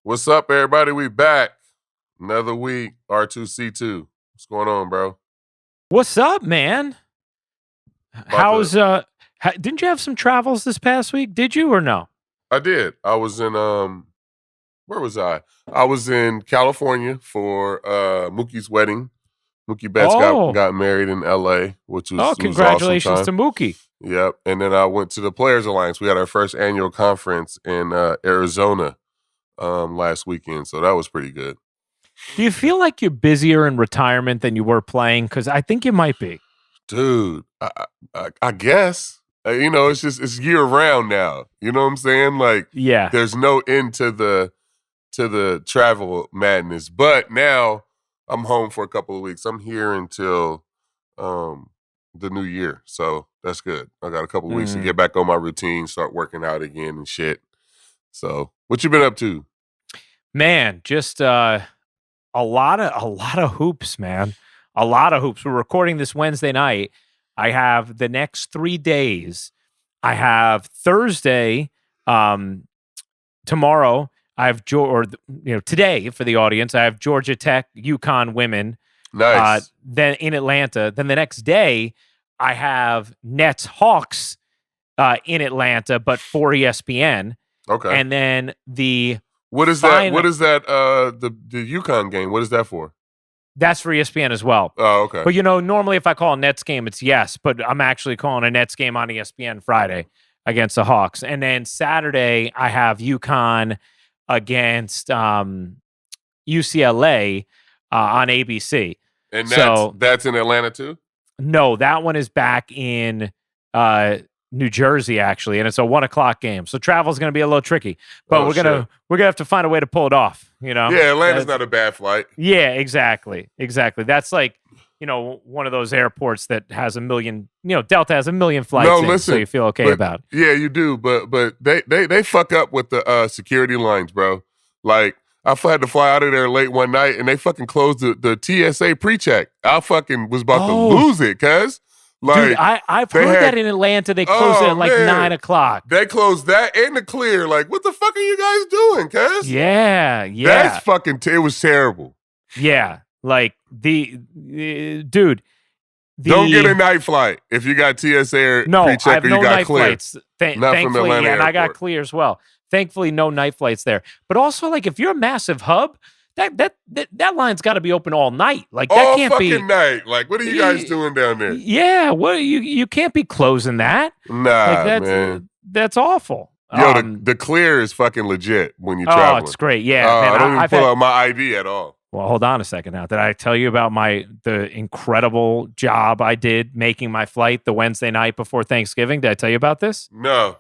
What's up, everybody? We back. Another week. R2C2. What's going on, bro? What's up, man? Didn't you have some travels this past week? Did you or no? I did. I was in where was I? I was in California for Mookie's wedding. Mookie Betts got married in LA, which was congratulations was awesome to Mookie. Yep. And then I went to the Players Alliance. We had our first annual conference in Arizona last weekend, so that was pretty good. Do you feel like you're busier in retirement than you were playing? Because I think you might be. Dude, I guess. It's year round now. You know what I'm saying? Like, yeah, there's no end to the travel madness. But now I'm home for a couple of weeks. I'm here until the new year, so that's good. I got a couple of weeks to get back on my routine, start working out again and shit. So, what you been up to? Man, just a lot of hoops, man. A lot of hoops. We're recording this Wednesday night. I have the next 3 days. I have Thursday, tomorrow. I have today for the audience. I have Georgia Tech, UConn women. Nice. Then in Atlanta. Then the next day, I have Nets Hawks in Atlanta, but for ESPN. Okay. And then what is that? What is that? The UConn game. What is that for? That's for ESPN as well. Oh, okay. But normally if I call a Nets game, it's yes, but I'm actually calling a Nets game on ESPN Friday against the Hawks. And then Saturday, I have UConn against UCLA on ABC. And that's in Atlanta too? No, that one is back in New Jersey, actually, and it's a 1:00 game. So travel's going to be a little tricky, but we're gonna have to find a way to pull it off. Yeah, Atlanta's not a bad flight. Yeah, exactly. That's like one of those airports that has a million. Delta has a million flights. No, listen, so you feel okay about. Yeah, you do, but they fuck up with the security lines, bro. Like I had to fly out of there late one night, and they fucking closed the TSA pre-check. I fucking was about to lose it, cuz. Like, dude, I've heard that in Atlanta they closed it at like 9:00. They closed that and the clear. Like, what the fuck are you guys doing, cuz? Yeah. That's fucking. It was terrible. Yeah, like dude. Don't get a night flight if you got TSA pre-check or you got clear. Flights. Thankfully, and I got clear as well. Thankfully, no night flights there. But also, like, if you're a massive hub, that line's got to be open all night. Like that can't be all fucking night. Like, what are you guys doing down there? Yeah, you can't be closing that. Nah, man, that's awful. Yo, the clear is fucking legit when you travel. Oh, it's great. Yeah, man, I don't even pull out my ID at all. Well, hold on a second now. Did I tell you about the incredible job I did making my flight the Wednesday night before Thanksgiving? Did I tell you about this? No.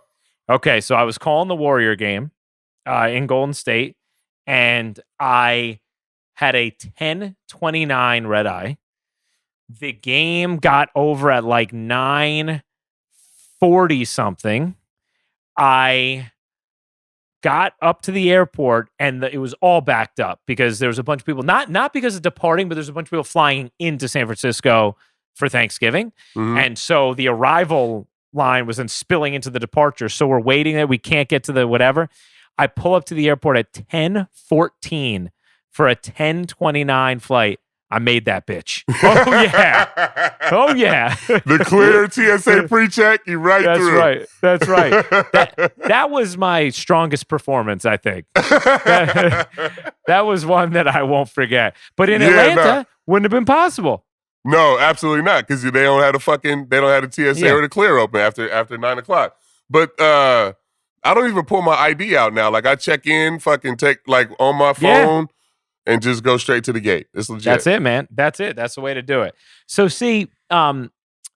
Okay, so I was calling the Warrior game in Golden State, and I had a 10:29 red eye. The game got over at like 9:40 something. I got up to the airport, and it was all backed up because there was a bunch of people, not because of departing, but there's a bunch of people flying into San Francisco for Thanksgiving. Mm-hmm. And so the arrival line was then spilling into the departure. So we're waiting there. We can't get to the whatever. I pull up to the airport at 10:14 for a 10:29 flight. I made that bitch. Oh, yeah. Oh, yeah. The clear TSA pre-check, you through. That's right. That was my strongest performance, I think. That was one that I won't forget. But in Atlanta, wouldn't have been possible. No, absolutely not, because they don't have the TSA or the clear open after 9:00. But I don't even pull my ID out now. Like, I check in, fucking take like on my phone. And just go straight to the gate. It's legit. That's it, man. That's it. That's the way to do it. So see,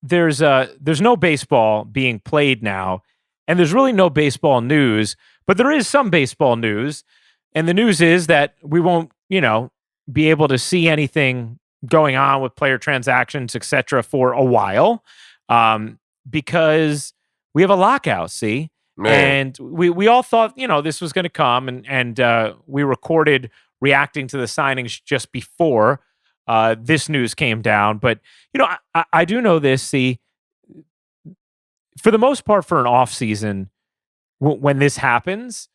there's no baseball being played now, and there's really no baseball news, but there is some baseball news. And the news is that we won't, be able to see anything going on with player transactions, etc., for a while, because we have a lockout, see? Man. And we all thought, this was going to come, and we recorded reacting to the signings just before this news came down. But, I do know this, see, for the most part for an off season, when this happens,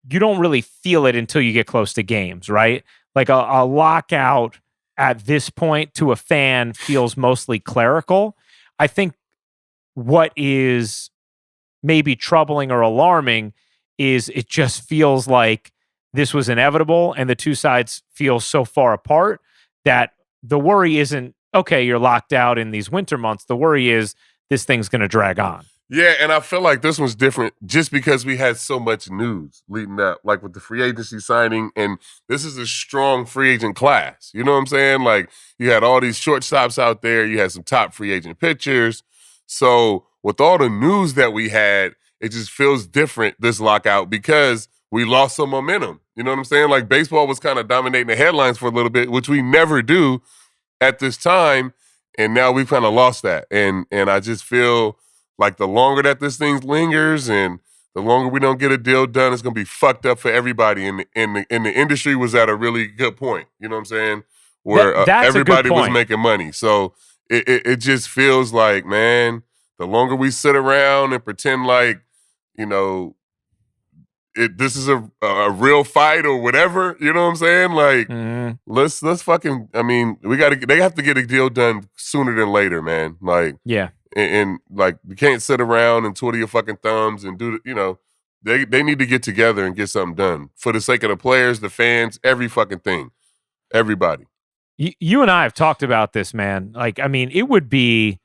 you don't really feel it until you get close to games, right? Like a lockout at this point to a fan feels mostly clerical. I think what is maybe troubling or alarming is it just feels like this was inevitable and the two sides feel so far apart that the worry isn't, okay, you're locked out in these winter months. The worry is this thing's going to drag on. Yeah, and I feel like this one's different just because we had so much news leading up, like with the free agency signing, and this is a strong free agent class. You know what I'm saying? Like, you had all these shortstops out there. You had some top free agent pitchers. So with all the news that we had, it just feels different, this lockout, because we lost some momentum. You know what I'm saying? Like, baseball was kind of dominating the headlines for a little bit, which we never do at this time, and now we've kind of lost that. And I just feel like the longer that this thing lingers and the longer we don't get a deal done, it's going to be fucked up for everybody. And the industry was at a really good point, you know what I'm saying, where everybody was making money. So it just feels like, man, the longer we sit around and pretend like, you know, this is a real fight or whatever, you know what I'm saying? Like, let's fucking, I mean, they have to get a deal done sooner than later, man. Like, yeah. And like, you can't sit around and twiddle your fucking thumbs and do, you know, they need to get together and get something done for the sake of the players, the fans, every fucking thing, everybody. You and I have talked about this, man. Like, I mean, it would be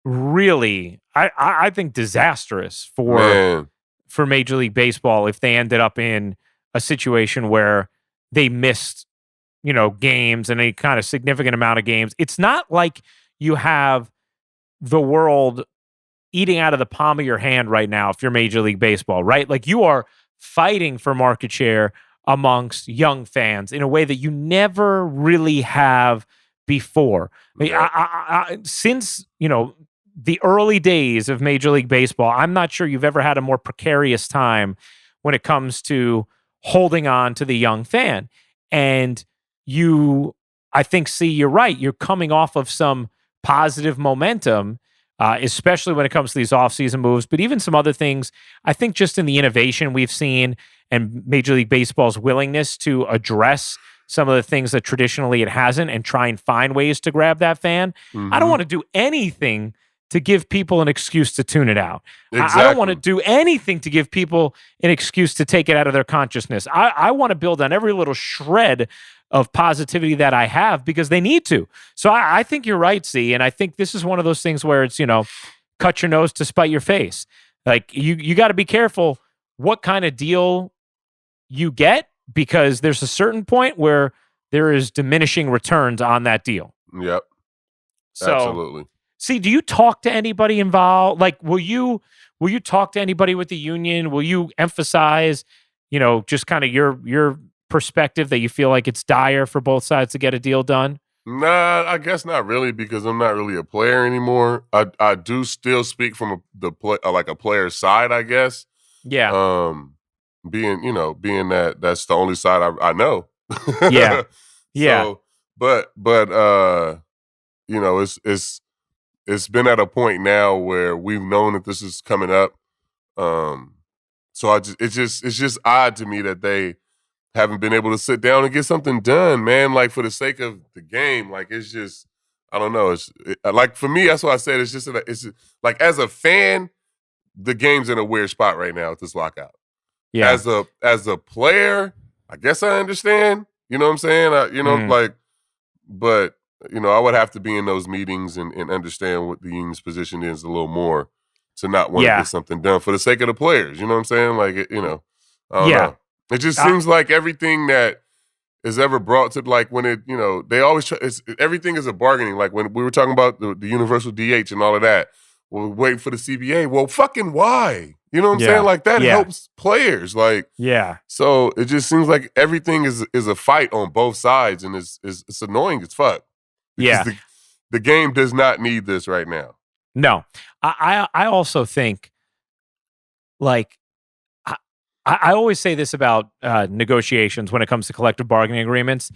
really, I think, disastrous for Major League Baseball if they ended up in a situation where they missed, you know, games and a kind of significant amount of games. It's not like you have the world eating out of the palm of your hand right now if you're Major League Baseball, right? Like, you are fighting for market share amongst young fans in a way that you never really have before. Since, you know, the early days of Major League Baseball, I'm not sure you've ever had a more precarious time when it comes to holding on to the young fan. And you, I think, you're right. You're coming off of some positive momentum, especially when it comes to these offseason moves, but even some other things. I think just in the innovation we've seen and Major League Baseball's willingness to address some of the things that traditionally it hasn't and try and find ways to grab that fan. I don't want to do anything to give people an excuse to tune it out. Exactly. I don't want to do anything to give people an excuse to take it out of their consciousness. I want to build on every little shred of positivity that I have because they need to. So I think you're right, C, and I think this is one of those things where it's, you know, cut your nose to spite your face. Like, you got to be careful what kind of deal you get because there's a certain point where there is diminishing returns on that deal. Yep. So, absolutely. See, do you talk to anybody involved? Like, will you talk to anybody with the union? Will you emphasize, you know, just kind of your perspective that you feel like it's dire for both sides to get a deal done? Nah, I guess not really because I'm not really a player anymore. I do still speak from a player's side, I guess. Yeah. Being that's the only side I know. Yeah. Yeah. So, but you know, it's been at a point now where we've known that this is coming up. So it's just odd to me that they haven't been able to sit down and get something done, man. Like, for the sake of the game, like, it's just, I don't know. Like, for me, that's why I said it's like, as a fan, the game's in a weird spot right now with this lockout. Yeah. As a player, I guess I understand. You know what I'm saying? But you know, I would have to be in those meetings and understand what the union's position is a little more to not want to get something done for the sake of the players. You know what I'm saying? Like, I don't know. It just seems like everything that is ever brought to, like, when it, you know, they always try, everything is a bargaining. Like, when we were talking about the universal DH and all of that, we'll wait for the CBA. Well, fucking why? You know what I'm saying? Like, that helps players. Like, so it just seems like everything is a fight on both sides, and it's annoying as fuck. Because the game does not need this right now. No. I also think, like, I always say this about negotiations when it comes to collective bargaining agreements.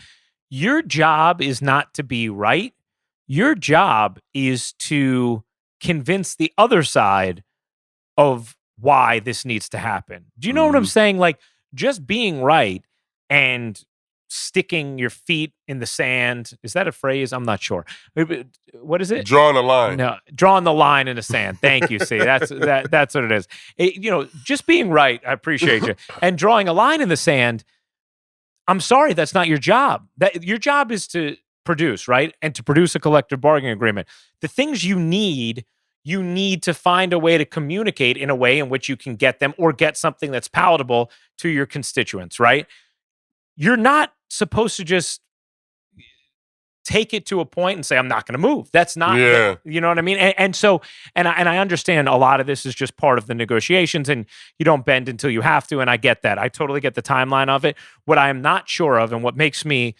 Your job is not to be right. Your job is to convince the other side of why this needs to happen. Do you know what I'm saying? Like, just being right and sticking your feet in the sand. Is that a phrase? I'm not sure. What is it? Drawing a line. No, drawing the line in the sand. Thank you. See, that's what it is. Just being right. I appreciate you. And drawing a line in the sand. I'm sorry, that's not your job. That your job is to produce, right? And to produce a collective bargaining agreement. The things you need to find a way to communicate in a way in which you can get them or get something that's palatable to your constituents, right? You're not supposed to just take it to a point and say, I'm not going to move. That's not, you know what I mean? And I understand a lot of this is just part of the negotiations and you don't bend until you have to. And I get that. I totally get the timeline of it. What I am not sure of and what makes me,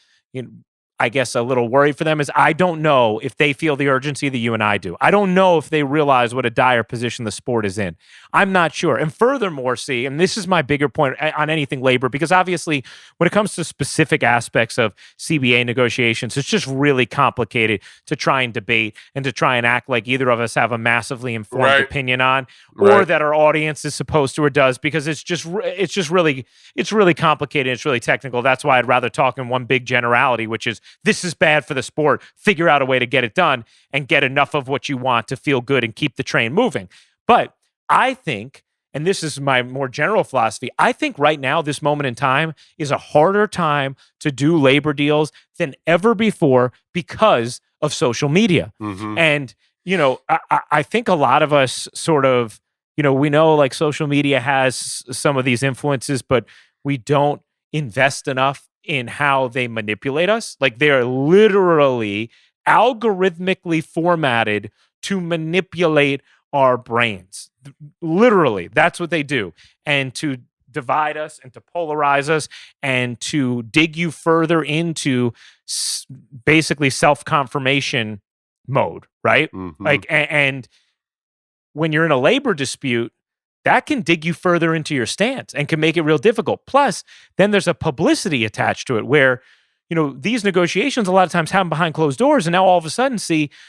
I guess, a little worried for them is I don't know if they feel the urgency that you and I do. I don't know if they realize what a dire position the sport is in. I'm not sure. And furthermore, and this is my bigger point on anything labor, because obviously when it comes to specific aspects of CBA negotiations, it's just really complicated to try and debate and to try and act like either of us have a massively informed opinion on, or that our audience is supposed to or does, because it's really complicated. It's really technical. That's why I'd rather talk in one big generality, which is this is bad for the sport. Figure out a way to get it done and get enough of what you want to feel good and keep the train moving. But I think, and this is my more general philosophy, I think right now, this moment in time is a harder time to do labor deals than ever before because of social media. Mm-hmm. And, I think a lot of us sort of, we know like social media has some of these influences, but we don't invest enough in how they manipulate us. Like they're literally algorithmically formatted to manipulate our brains. Literally, that's what they do. And to divide us and to polarize us and to dig you further into basically self-confirmation mode, right? Mm-hmm. Like, and when you're in a labor dispute, that can dig you further into your stance and can make it real difficult. Plus, then there's a publicity attached to it where, these negotiations a lot of times happen behind closed doors. And now all of a sudden,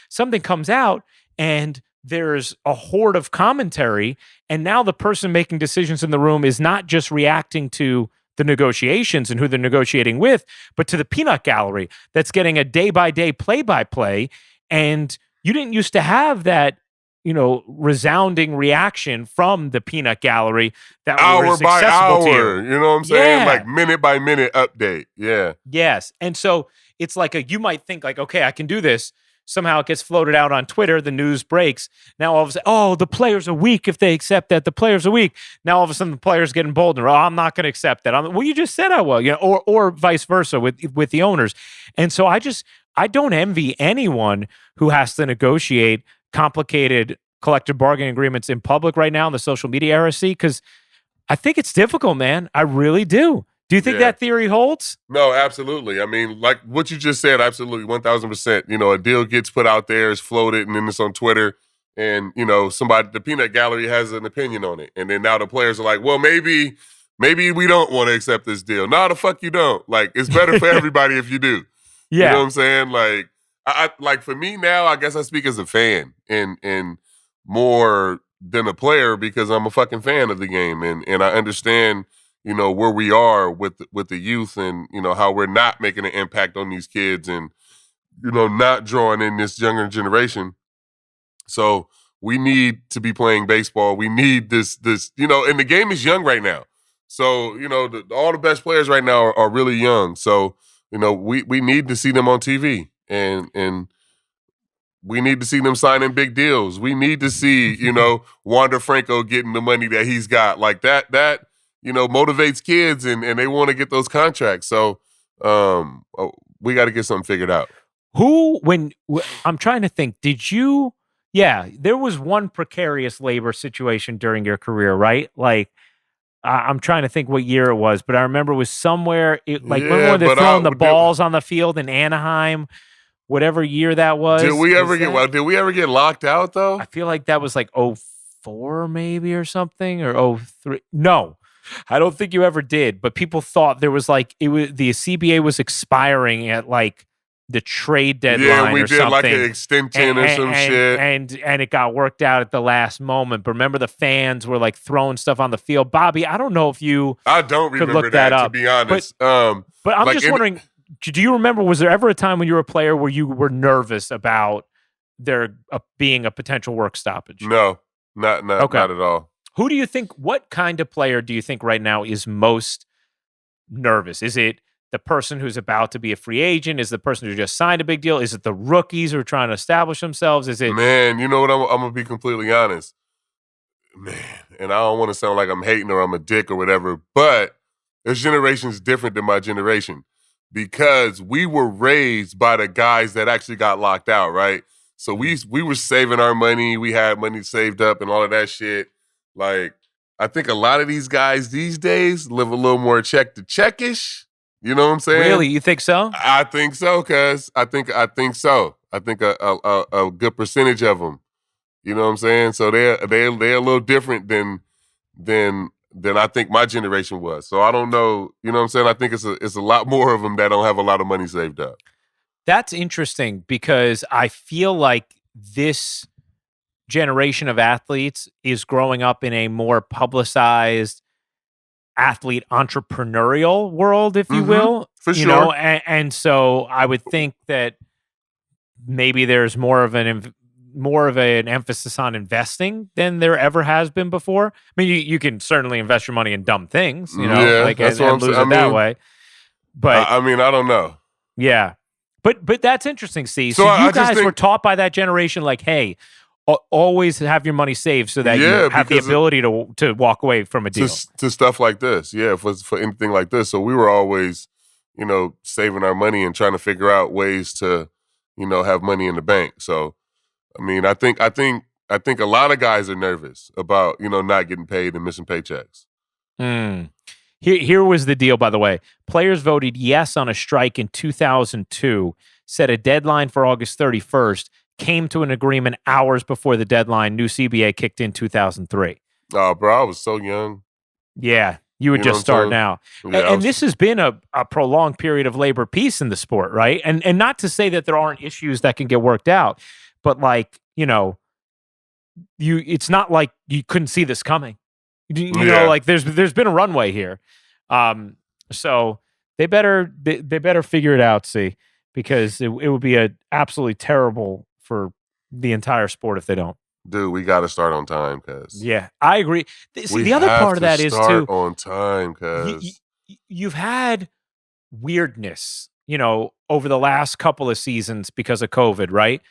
something comes out and there's a horde of commentary. And now the person making decisions in the room is not just reacting to the negotiations and who they're negotiating with, but to the peanut gallery that's getting a day-by-day play-by-play. And you didn't used to have that resounding reaction from the peanut gallery that was accessible to you. You know what I'm saying? Like minute by minute update. Yeah. Yes. And so it's like you might think like, okay, I can do this. Somehow it gets floated out on Twitter. The news breaks. Now all of a sudden, the players are weak if they accept that. The players are weak. Now all of a sudden the players get emboldened. I'm not going to accept that. Well, you just said I will. Or vice versa with the owners. And so I don't envy anyone who has to negotiate complicated collective bargaining agreements in public right now in the social media era, because I think it's difficult, man. I really do. Do you think that theory holds? No, absolutely. I mean, like what you just said, absolutely, 1,000%. A deal gets put out there, is floated, and then it's on Twitter, and, the peanut gallery has an opinion on it. And then now the players are like, well, maybe we don't want to accept this deal. No, the fuck you don't. Like, it's better for everybody if you do. Yeah. You know what I'm saying? Like, I like for me now, I guess I speak as a fan and more than a player because I'm a fucking fan of the game and I understand, where we are with the youth and, how we're not making an impact on these kids and, not drawing in this younger generation. So we need to be playing baseball. We need this, and the game is young right now. So, all the best players right now are really young. So, we need to see them on TV and we need to see them signing big deals. We need to see, Wander Franco getting the money that he's got. Like that motivates kids and they want to get those contracts. So we got to get something figured out. I'm trying to think, there was one precarious labor situation during your career, right? Like, I'm trying to think what year it was, but I remember it was somewhere, when they're throwing the balls on the field in Anaheim, whatever year that was. Did we ever get locked out though? I feel like that was like 2004 maybe or something, or 2003. No, I don't think you ever did. But people thought there was the CBA was expiring at the trade deadline Yeah, we or did something. like an extension or some shit. And it got worked out at the last moment. But remember the fans were like throwing stuff on the field. Bobby, I don't know if you I don't could remember look that up, to be honest. But I'm just wondering, do you remember, was there ever a time when you were a player where you were nervous about there being a potential work stoppage? No, not at all. Who do you think, what kind of player do you think right now is most nervous? Is it the person who's about to be a free agent? Is it the person who just signed a big deal? Is it the rookies who are trying to establish themselves? Is it... Man, you know what? I'm going to be completely honest. Man, and I don't want to sound like I'm hating or I'm a dick or whatever, but this generation's different than my generation because we were raised by the guys that actually got locked out, right? So we were saving our money. We had money saved up and all of that shit. Like, I think a lot of these guys these days live a little more check to checkish. You know what I'm saying? Really? You think so? I think so, cuz. I think so. I think a good percentage of them. You know what I'm saying? So they're a little different than I think my generation was. So I don't know. You know what I'm saying? I think it's a lot more of them that don't have a lot of money saved up. That's interesting because I feel like this generation of athletes is growing up in a more publicized athlete entrepreneurial world, if you will. For you sure. know, and so I would think that maybe there's more of an emphasis on investing than there ever has been before. I mean, you can certainly invest your money in dumb things, you know, yeah, like that's and lose it that way. But I mean, I don't know. Yeah. But that's interesting, Steve. So So I you just guys think- were taught by that generation, like, hey, always have your money saved so that you have the because ability to walk away from a deal. to stuff like this. Yeah, for anything like this. So we were always, you know, saving our money and trying to figure out ways to, you know, have money in the bank. So, I mean, I think a lot of guys are nervous about, you know, not getting paid and missing paychecks. Here was the deal, by the way. Players voted yes on a strike in 2002, set a deadline for August 31st, came to an agreement hours before the deadline. New CBA kicked in 2003. Oh, bro, I was so young. Yeah, you would You know just what start I'm now. saying? Yeah, And this has been a prolonged period of labor peace in the sport, right? And not to say that there aren't issues that can get worked out, but like, you know, it's not like you couldn't see this coming. You know, like there's been a runway here. So they better figure it out, see, because it would be absolutely terrible for the entire sport if they don't. Dude, we got to start on time, cuz. Yeah, I agree. See, the other part of that is too on time, cuz. You've had weirdness, you know, over the last couple of seasons because of COVID, right?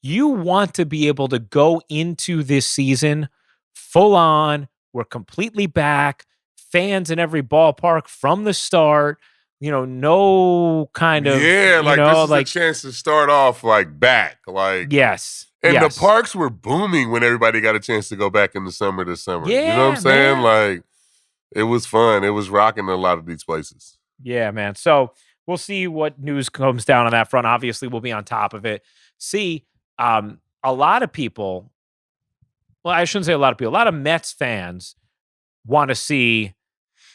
You want to be able to go into this season full on. We're completely back. Fans in every ballpark from the start. You know, no kind of like you know, this is a chance to start off like back, like yes. And yes. the parks were booming when everybody got a chance to go back in the summer this summer. Yeah, you know what I'm saying? man. Like it was fun. It was rocking in a lot of these places. Yeah, man. So we'll see what news comes down on that front. Obviously, we'll be on top of it. See, a lot of people. Well, I shouldn't say a lot of people. A lot of Mets fans want to see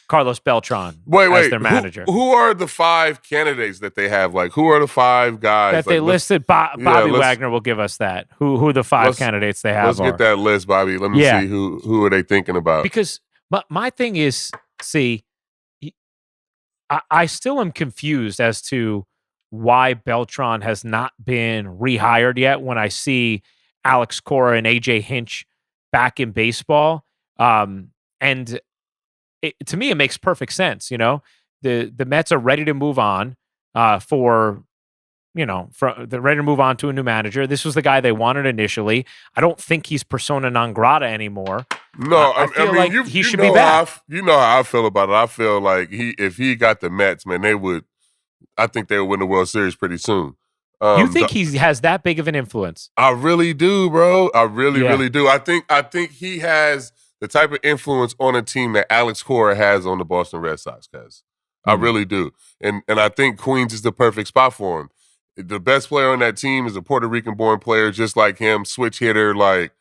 Carlos Beltran as their manager. Who are the 5 candidates that they have? Like, who are the 5 guys that they listed? Bobby Wagner will give us that. Who the 5 candidates they have? Let's get that list, Bobby. Let me see who are they thinking about. Because my thing is, see, I still am confused as to why Beltran has not been rehired yet. When I see Alex Cora and AJ Hinch back in baseball, and to me, it makes perfect sense. You know, the Mets are ready to move on they're ready to move on to a new manager. This was the guy they wanted initially. I don't think he's persona non grata anymore. No, I feel like he should be back. You know how I feel about it. I feel like if he got the Mets, man, I think they would win the World Series pretty soon. You think he has that big of an influence? I really do, bro. I really do. I think he has the type of influence on a team that Alex Cora has on the Boston Red Sox, guys. I really do. And I think Queens is the perfect spot for him. The best player on that team is a Puerto Rican-born player just like him, switch hitter, like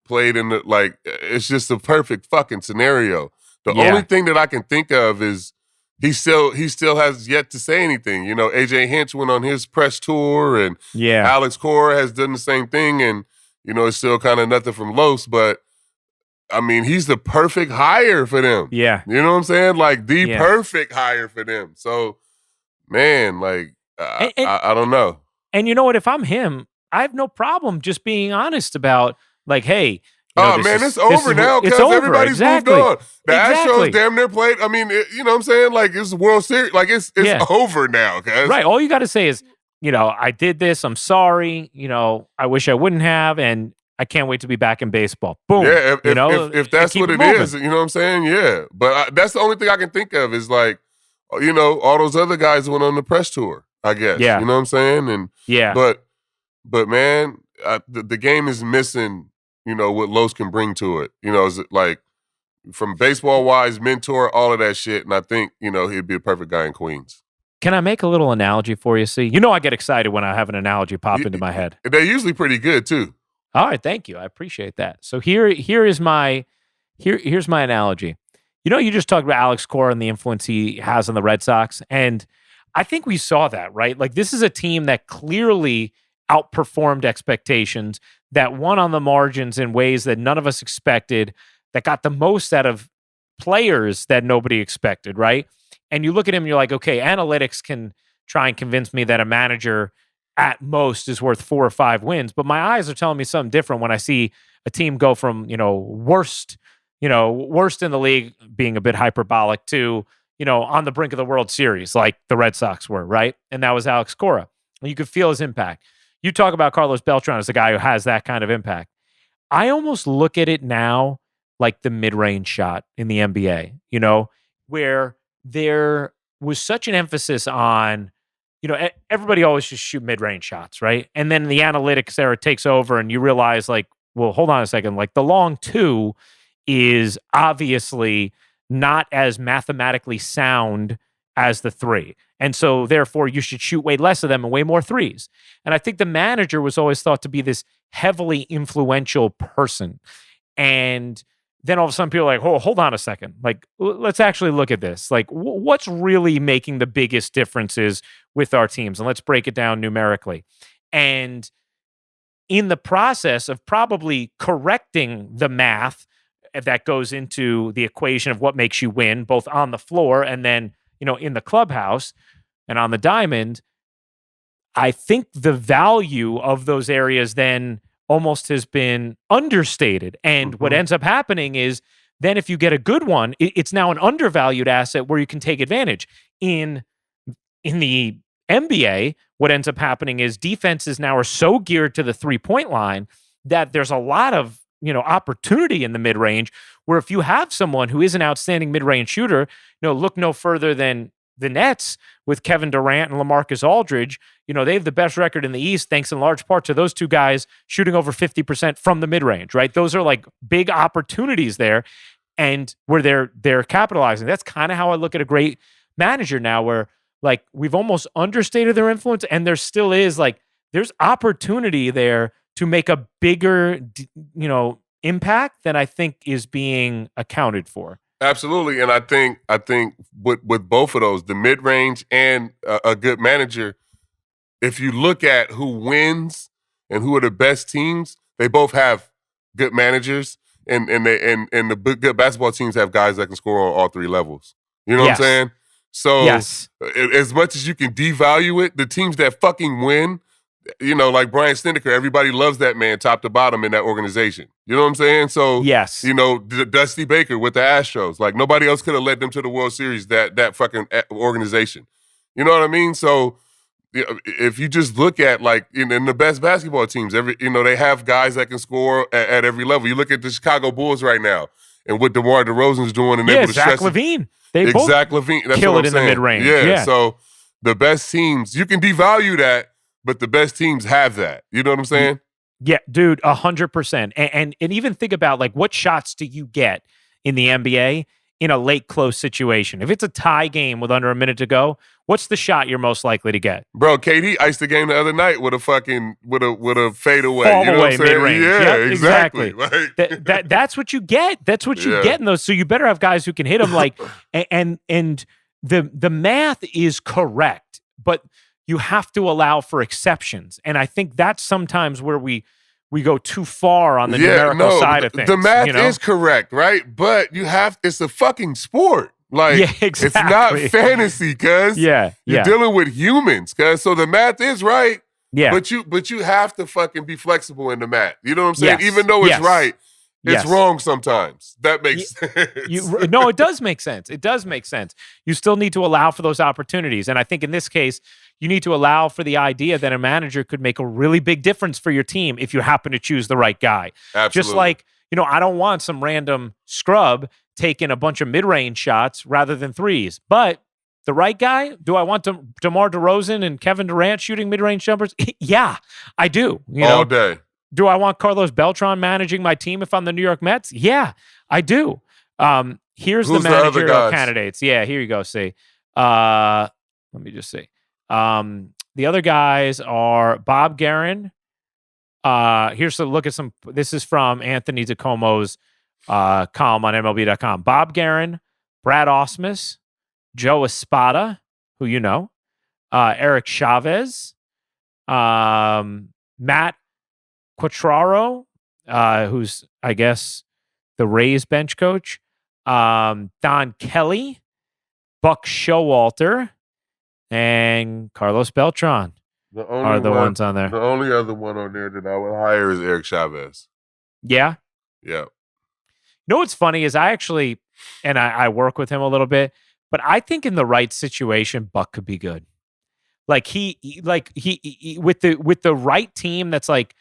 played in the, like, it's just a perfect fucking scenario. The only thing that I can think of is he still has yet to say anything. You know, AJ Hinch went on his press tour, and Alex Cora has done the same thing, and you know, it's still kind of nothing from Los, but I mean, he's the perfect hire for them. Yeah. You know what I'm saying? Like the perfect hire for them. So, man, like I don't know. And you know what? If I'm him, I have no problem just being honest about like, hey. It's over now because everybody's moved on. The Astros damn near played. I mean, you know what I'm saying? Like, it's the World Series. Like, it's over now, guys. Right. All you got to say is, you know, I did this. I'm sorry. You know, I wish I wouldn't have. And I can't wait to be back in baseball. Boom. Yeah, if that's what it moving. is, you know what I'm saying? Yeah. But that's the only thing I can think of is like, you know, all those other guys went on the press tour, I guess. Yeah. You know what I'm saying? And But man, the game is missing, you know, what Los can bring to it. You know, is it like from baseball-wise, mentor, all of that shit. And I think, you know, he'd be a perfect guy in Queens. Can I make a little analogy for you, see? You know I get excited when I have an analogy pop into my head. They're usually pretty good, too. All right, thank you. I appreciate that. So here's my analogy. You know, you just talked about Alex Cora and the influence he has on the Red Sox. And I think we saw that, right? Like, this is a team that clearly outperformed expectations, that won on the margins in ways that none of us expected, that got the most out of players that nobody expected, right? And you look at him and you're like, okay, analytics can try and convince me that a manager at most is worth 4 or 5 wins, but my eyes are telling me something different when I see a team go from, you know, worst in the league, being a bit hyperbolic, to, you know, on the brink of the World Series like the Red Sox were, right? And that was Alex Cora. And you could feel his impact. You talk about Carlos Beltran as a guy who has that kind of impact. I almost look at it now like the mid-range shot in the NBA, you know, where there was such an emphasis on, you know, everybody always just shoot mid-range shots, right? And then the analytics era takes over and you realize, like, well, hold on a second. Like, the long two is obviously not as mathematically sound as the 3. And so, therefore, you should shoot way less of them and way more 3s. And I think the manager was always thought to be this heavily influential person. And then all of a sudden people are like, oh, hold on a second. Like, let's actually look at this. Like, what's really making the biggest differences with our teams? And let's break it down numerically. And in the process of probably correcting the math that goes into the equation of what makes you win, both on the floor and then, you know, in the clubhouse and on the diamond, I think the value of those areas then almost has been understated. And what ends up happening is then if you get a good one, it's now an undervalued asset where you can take advantage. In the NBA, what ends up happening is defenses now are so geared to the 3-point line that there's a lot of, you know, opportunity in the mid-range, where if you have someone who is an outstanding mid-range shooter, you know, look no further than the Nets with Kevin Durant and LaMarcus Aldridge. You know, they have the best record in the East, thanks in large part to those two guys shooting over 50% from the mid-range, right? Those are like big opportunities there, and where they're capitalizing. That's kind of how I look at a great manager now, where like we've almost understated their influence, and there still is like there's opportunity there to make a bigger, you know, impact than I think is being accounted for. Absolutely, and I think with both of those, the mid-range and a good manager, if you look at who wins and who are the best teams, they both have good managers, and the good basketball teams have guys that can score on all 3 levels. You know what I'm saying? So as much as you can devalue it, the teams that fucking win, you know, like Brian Stinneker, everybody loves that man top to bottom in that organization. You know what I'm saying? So, you know, Dusty Baker with the Astros, like nobody else could have led them to the World Series, that fucking organization. You know what I mean? So, you know, if you just look at like in the best basketball teams, they have guys that can score at every level. You look at the Chicago Bulls right now and what DeMar DeRozan's doing, and able to Zach LaVine. They both LaVine. That's kill what it I'm in saying. the mid-range. Yeah. So the best teams, you can devalue that, but the best teams have that. You know what I'm saying? Yeah, dude, 100%. And even think about like what shots do you get in the NBA in a late close situation? If it's a tie game with under a minute to go, what's the shot you're most likely to get? Bro, KD iced the game the other night with a fucking with a fadeaway. Fall you know away, what I'm saying? mid-range. Yeah, Yep, exactly. That's what you get. That's what you get in those. So you better have guys who can hit them like and the math is correct, but you have to allow for exceptions. And I think that's sometimes where we go too far on the numerical side of things. The math is correct, right? But it's a fucking sport. Like, exactly. It's not fantasy, cuz. You're dealing with humans, cuz. So the math is right. Yeah. But you have to fucking be flexible in the math. You know what I'm saying? Yes. Even though it's right, it's wrong sometimes. That makes sense. No, it does make sense. It does make sense. You still need to allow for those opportunities. And I think in this case, you need to allow for the idea that a manager could make a really big difference for your team if you happen to choose the right guy. Absolutely. Just like, I don't want some random scrub taking a bunch of mid-range shots rather than threes. But the right guy, do I want DeMar DeRozan and Kevin Durant shooting mid-range jumpers? Yeah, I do. All day. Do I want Carlos Beltran managing my team if I'm the New York Mets? Yeah, I do. Here's the managerial candidates. Yeah, here you go. See. Let me just see. The other guys are Bob Guerin. Here's a look at some. This is from Anthony DeComo's column on MLB.com. Bob Guerin, Brad Ausmus, Joe Espada, who you know, Eric Chavez, Matt Quatraro, who's, I guess, the Rays bench coach, Don Kelly, Buck Showalter, and Carlos Beltran are the ones on there. The only other one on there that I would hire is Eric Chavez. Yeah? Yeah. You know what's funny is I work with him a little bit, but I think in the right situation, Buck could be good. Like he with the right team that's like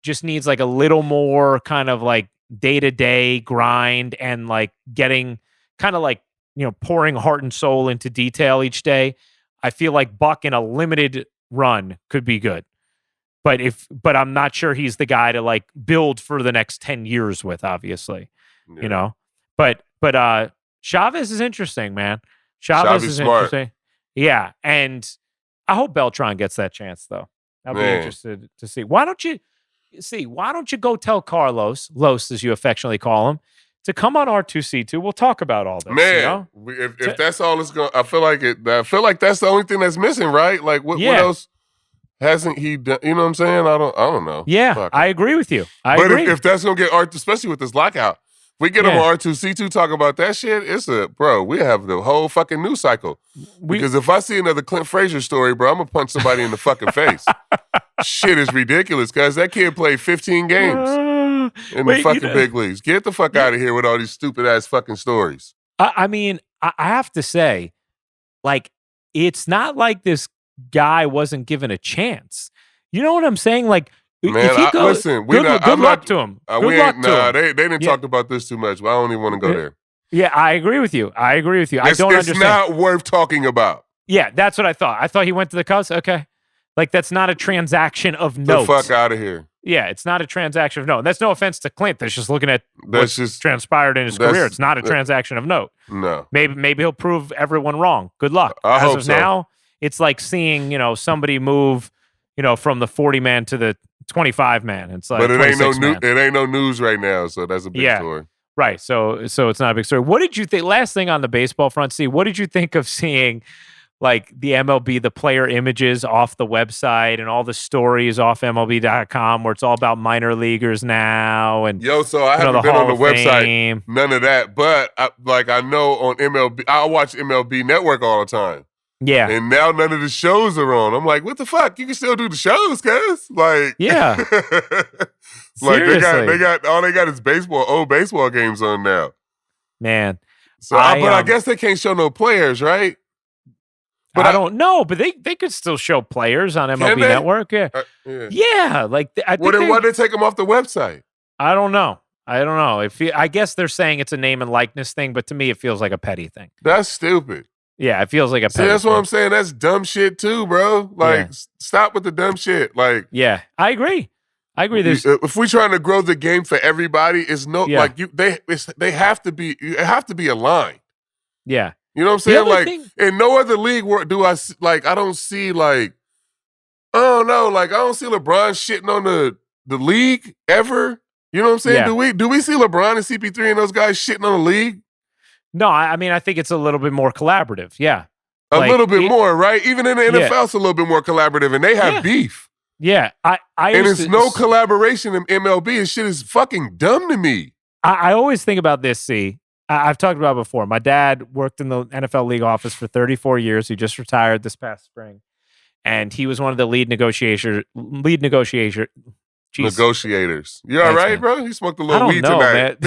just needs like a little more kind of like day-to-day grind and like getting kind of like, pouring heart and soul into detail each day. I feel like Buck in a limited run could be good. But I'm not sure he's the guy to like build for the next 10 years with, obviously. Yeah. But Chavez is interesting, man. Chavez is smart. interesting. Yeah, and I hope Beltran gets that chance though. I'll be interested to see. Why don't you go tell Carlos, Los as you affectionately call him, to come on R2C2? We'll talk about all this. Man, if that's all it's going, I feel like that's the only thing that's missing, right? Like what else hasn't he done? You know what I'm saying? I don't know. Yeah, Fuck. I agree with you. But if that's gonna get especially with this lockout, if we get him on R2C2 talking about that shit, we have the whole fucking news cycle. Because if I see another Clint Frazier story, bro, I'm gonna punch somebody in the fucking face. Shit is ridiculous, guys. That kid played 15 games in the fucking big leagues. Get the fuck out of here with all these stupid ass fucking stories. I mean, I have to say, like, it's not like this guy wasn't given a chance. You know what I'm saying? Like, man, if he goes, good luck to him. They didn't talk about this too much. But I don't even want to go there. Yeah, I agree with you. I don't understand. It's not worth talking about. Yeah, that's what I thought. I thought he went to the Cubs. Okay. Like, that's not a transaction of note. The fuck out of here. Yeah, it's not a transaction of note. That's no offense to Clint. That's just looking at what's transpired in his career. It's not a transaction of note. No. Maybe he'll prove everyone wrong. Good luck. I hope so. Now, it's like seeing, somebody move, from the 40-man to the 25-man. It's like, but it ain't no news right now, so that's a big story. Right. So it's not a big story. What did you think? Last thing on the baseball front, what did you think of seeing like the MLB, the player images off the website and all the stories off MLB.com where it's all about minor leaguers now? And so I haven't been on the website, none of that. But I know on MLB, I watch MLB Network all the time. Yeah. And now none of the shows are on. I'm like, what the fuck? You can still do the shows, cuz? Like, yeah. Like they got is old baseball games on now. Man. So I guess they can't show no players, right? But I don't know, but they could still show players on MLB Network. Yeah. Yeah. Like, I think why did they take them off the website? I don't know. I guess they're saying it's a name and likeness thing, but to me, it feels like a petty thing. That's stupid. Yeah, it feels like a petty that's what I'm saying. That's dumb shit too, bro. Like, stop with the dumb shit. Like, yeah, I agree. If we're trying to grow the game for everybody, it's they have to be. You have to be aligned. Yeah. You know what I'm saying? Like, in no other league do I like. I don't see like. Oh no! Like, I don't see LeBron shitting on the league ever. You know what I'm saying? Yeah. Do we see LeBron and CP3 and those guys shitting on the league? No, I mean, I think it's a little bit more collaborative. Yeah. A little bit more, right? Even in the NFL, it's a little bit more collaborative, and they have beef. Yeah, and it's no collaboration in MLB. This shit is fucking dumb to me. I always think about this, see. I've talked about it before. My dad worked in the NFL league office for 34 years. He just retired this past spring. And he was one of the lead negotiators. Negotiators. You all right, man. Bro? You smoked a little weed tonight.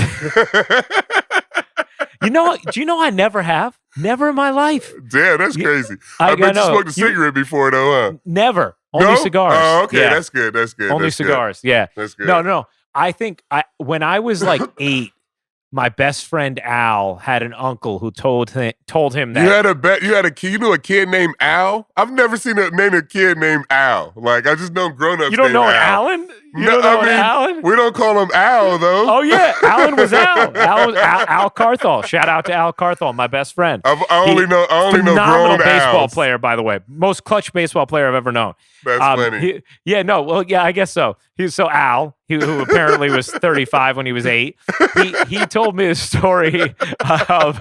Do you know I never have? Never in my life. Damn, that's crazy. I bet you smoked a cigarette before, though, huh? Never. Only cigars. Oh, okay. Yeah. That's good. Only cigars. Good. Yeah. That's good. No. I think when I was like 8, my best friend Al had an uncle who told him that you knew a kid named Al. I've never seen a kid named Al. Like I just know grown-ups. You don't know Al. Alan? Alan? We don't call him Al though. Oh yeah, Alan was Al. Al Carthol. Shout out to Al Carthol, my best friend. I only know grown baseball Als. Player, by the way, most clutch baseball player I've ever known. That's funny. I guess so. Al, who apparently was 35 when he was 8. He told me the story of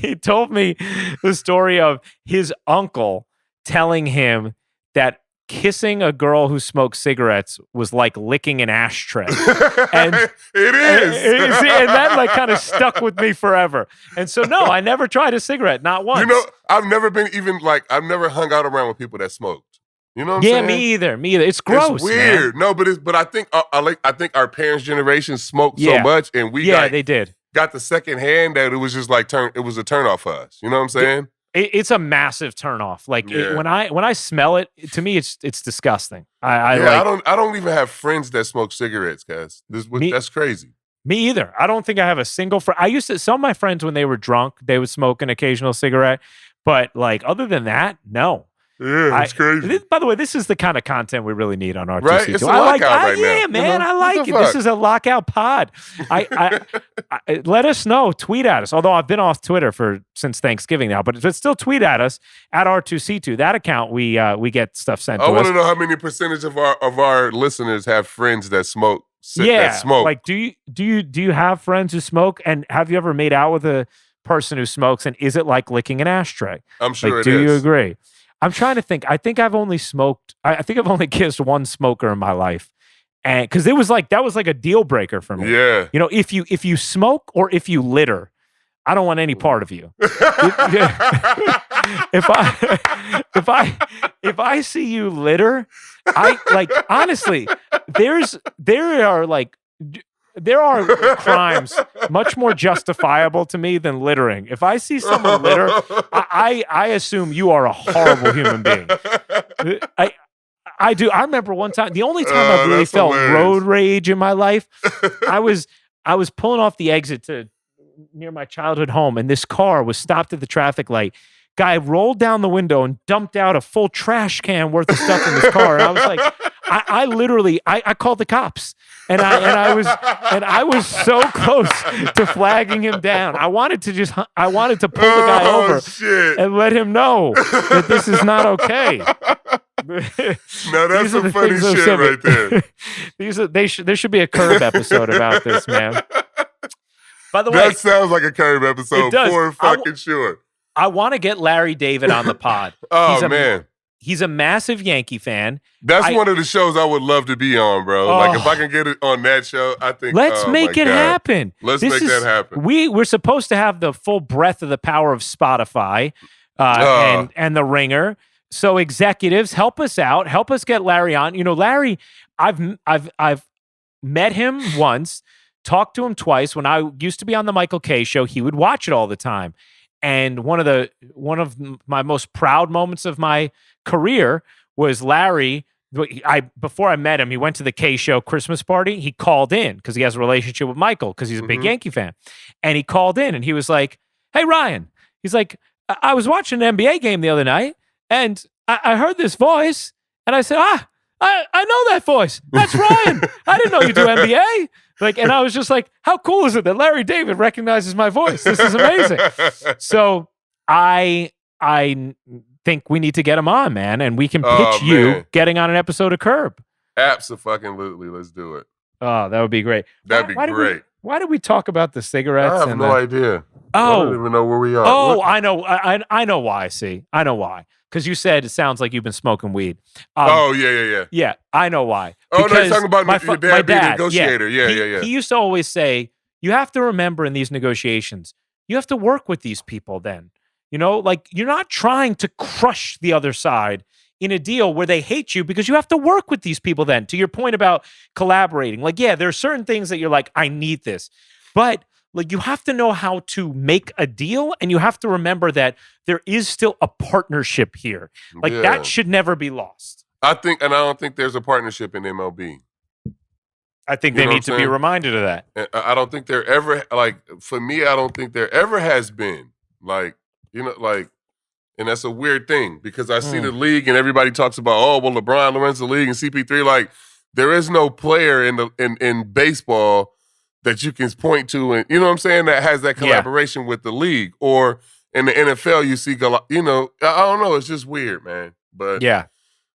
he told me the story of his uncle telling him that kissing a girl who smoked cigarettes was like licking an ashtray. And it is. And that like kind of stuck with me forever. And so no, I never tried a cigarette, not once. You know, I've never hung out around with people that smoked. You know what I'm saying? Yeah, me either. It's gross. It's weird. Man. No, but I think our parents' generation smoked so much, and they did. Got the second hand that it was just like it was a turn off for us. You know what I'm saying? It's a massive turnoff. Like when I smell it, to me it's disgusting. I don't even have friends that smoke cigarettes, guys. That's crazy. Me either. I don't think I have a single friend. I used to, some of my friends when they were drunk, they would smoke an occasional cigarette, but like other than that, no. Yeah, it's crazy. By the way, this is the kind of content we really need on R2C2. Right? It's a lockout right now. Yeah, man, I like it. This is a lockout pod. I let us know. Tweet at us. Although I've been off Twitter since Thanksgiving now, but still tweet at us at R2C2. That account we get stuff sent to us. I want to know how many percentage of our listeners have friends that smoke. Like do you have friends who smoke, and have you ever made out with a person who smokes, and is it like licking an ashtray? I'm sure do you agree? I'm trying to think. I think I've only kissed one smoker in my life, and because that was like a deal breaker for me. Yeah, you know, if you smoke or if you litter, I don't want any part of you. If I see you litter, I like honestly. There are crimes much more justifiable to me than littering. If I see someone litter, I assume you are a horrible human being. I do. I remember one time, the only time I really felt road rage in my life, I was pulling off the exit near my childhood home, and this car was stopped at the traffic light. Guy rolled down the window and dumped out a full trash can worth of stuff in his car, and I was like, I literally called the cops, and I was so close to flagging him down. I wanted to pull the guy over and let him know that this is not okay. Now that's some funny shit right there. There should be a Curb episode about this, man. By the way, that sounds like a Curb episode for fucking sure. I want to get Larry David on the pod. Man. He's a massive Yankee fan. That's one of the shows I would love to be on, bro. Like if I can get it on that show, I think. Let's make it happen. Let's make that happen. We're supposed to have the full breadth of the power of Spotify and the Ringer. So executives, help us out. Help us get Larry on. You know, Larry, I've met him once, talked to him twice. When I used to be on the Michael Kay show, he would watch it all the time. And one of my most proud moments of my career was Larry. Before I met him, he went to the K Show Christmas party. He called in because he has a relationship with Michael because he's a big Yankee fan. And he called in and he was like, "Hey Ryan," he's like, "I was watching an NBA game the other night and I heard this voice and I said, I know that voice. That's Ryan. I didn't know you do NBA." And I was just like, how cool is it that Larry David recognizes my voice? This is amazing. So I think we need to get him on, man, and we can pitch you getting on an episode of Curb. Absolutely. Let's do it. Oh, that would be great. That'd be great. Why did we talk about the cigarettes? I have no idea. I don't even know where we are. Oh, I know. I know why. See, I know why. Because you said it sounds like you've been smoking weed. Yeah. Yeah, I know why. Oh, no, you're Because talking about your dad being a negotiator. Yeah. He used to always say, you have to remember in these negotiations, you have to work with these people then. You know, like you're not trying to crush the other side in a deal where they hate you because you have to work with these people then. To your point about collaborating, like, yeah, there are certain things that you're like, I need this. But like you have to know how to make a deal and you have to remember that there is still a partnership here. Like that should never be lost. I don't think there's a partnership in MLB. I think they need to be reminded of that. I don't think there ever, like, for me, I don't think there ever has been. Like, you know, like, and that's a weird thing because I see the league and everybody talks about, oh, well, LeBron runs the league and CP3. Like, there is no player in baseball that you can point to, and you know what I'm saying, that has that collaboration with the league. Or in the NFL, you see, you know, I don't know, it's just weird, man. But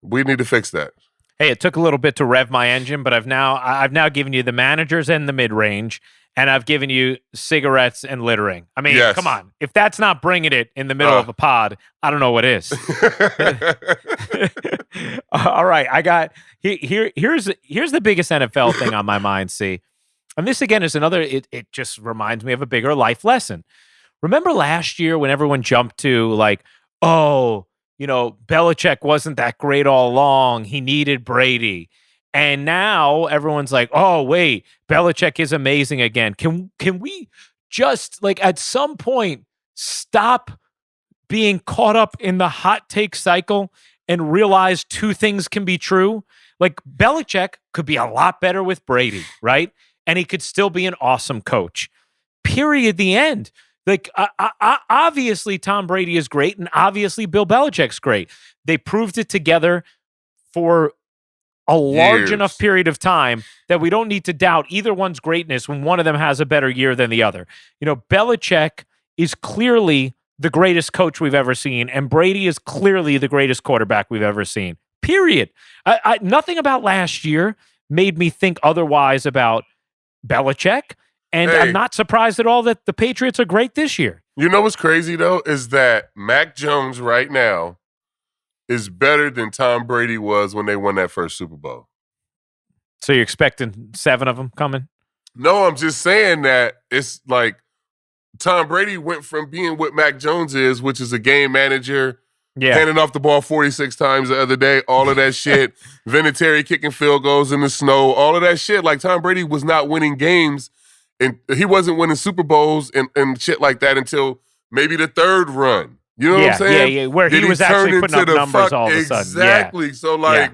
we need to fix that. Hey, it took a little bit to rev my engine, but I've now given you the managers and the mid range, and I've given you cigarettes and littering. I mean, come on, if that's not bringing it in the middle of a pod, I don't know what is. All right, I got here's the biggest NFL thing on my mind. See. And this, again, is another, it just reminds me of a bigger life lesson. Remember last year when everyone jumped to like, oh, you know, Belichick wasn't that great all along. He needed Brady. And now everyone's like, oh, wait, Belichick is amazing again. Can we just, like, at some point stop being caught up in the hot take cycle and realize two things can be true? Like, Belichick could be a lot better with Brady, right? And he could still be an awesome coach. Period. The end. Like, obviously, Tom Brady is great, and obviously, Bill Belichick's great. They proved it together for a large enough period of time that we don't need to doubt either one's greatness when one of them has a better year than the other. You know, Belichick is clearly the greatest coach we've ever seen, and Brady is clearly the greatest quarterback we've ever seen. Period. Nothing about last year made me think otherwise about Belichick, and I'm not surprised at all that the Patriots are great this year. You know what's crazy, though, is that Mac Jones right now is better than Tom Brady was when they won that first Super Bowl. So you're expecting 7 of them coming? No, I'm just saying that it's like Tom Brady went from being what Mac Jones is, which is a game manager, handing off the ball 46 times the other day, all of that shit, Vinatieri kicking field goals in the snow, all of that shit. Like, Tom Brady was not winning games, and he wasn't winning Super Bowls and shit like that until maybe the third run. You know what I'm saying? Yeah, where he was actually putting up numbers all of a sudden. Exactly. So, like,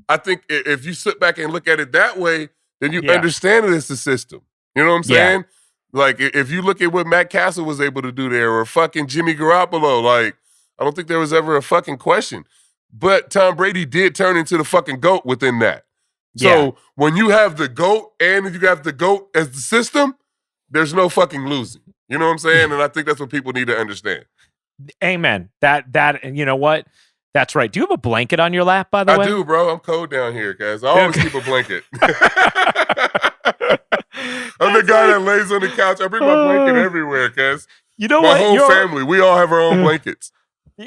I think if you sit back and look at it that way, then you understand it as the system. You know what I'm saying? Like, if you look at what Matt Castle was able to do there, or fucking Jimmy Garoppolo, like, I don't think there was ever a fucking question. But Tom Brady did turn into the fucking GOAT within that. So when you have the GOAT and you have the GOAT as the system, there's no fucking losing. You know what I'm saying? And I think that's what people need to understand. Amen. That you know what? That's right. Do you have a blanket on your lap, by the way? I do, bro. I'm cold down here, guys. I always keep a blanket. I'm the guy that lays on the couch. I bring my blanket everywhere, guys. You know my what? My whole family, we all have our own blankets.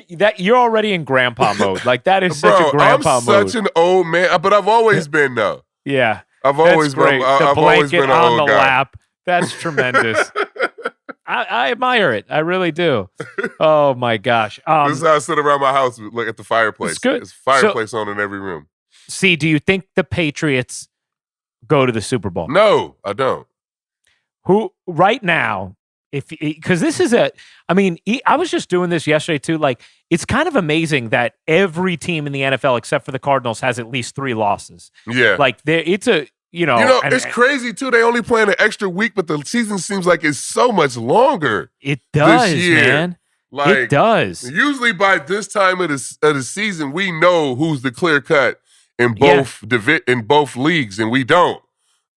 That you're already in grandpa mode. Like, that is such a grandpa mode. I'm such an old man, but I've always been, though. Yeah. I've always been. I've always been an old on the guy. lap. That's tremendous. I admire it. I really do. Oh my gosh. This is how I sit around my house, look at the fireplace. It's good. There's a fireplace on in every room. See, do you think the Patriots go to the Super Bowl? No, I don't. Who right now? Because this is I was just doing this yesterday too. Like, it's kind of amazing that every team in the NFL except for the Cardinals has at least 3 losses. Yeah, like it's crazy too. They only play an extra week, but the season seems like it's so much longer. It does, this year. Man. Like, it does. Usually by this time of the season, we know who's the clear cut in both leagues, and we don't.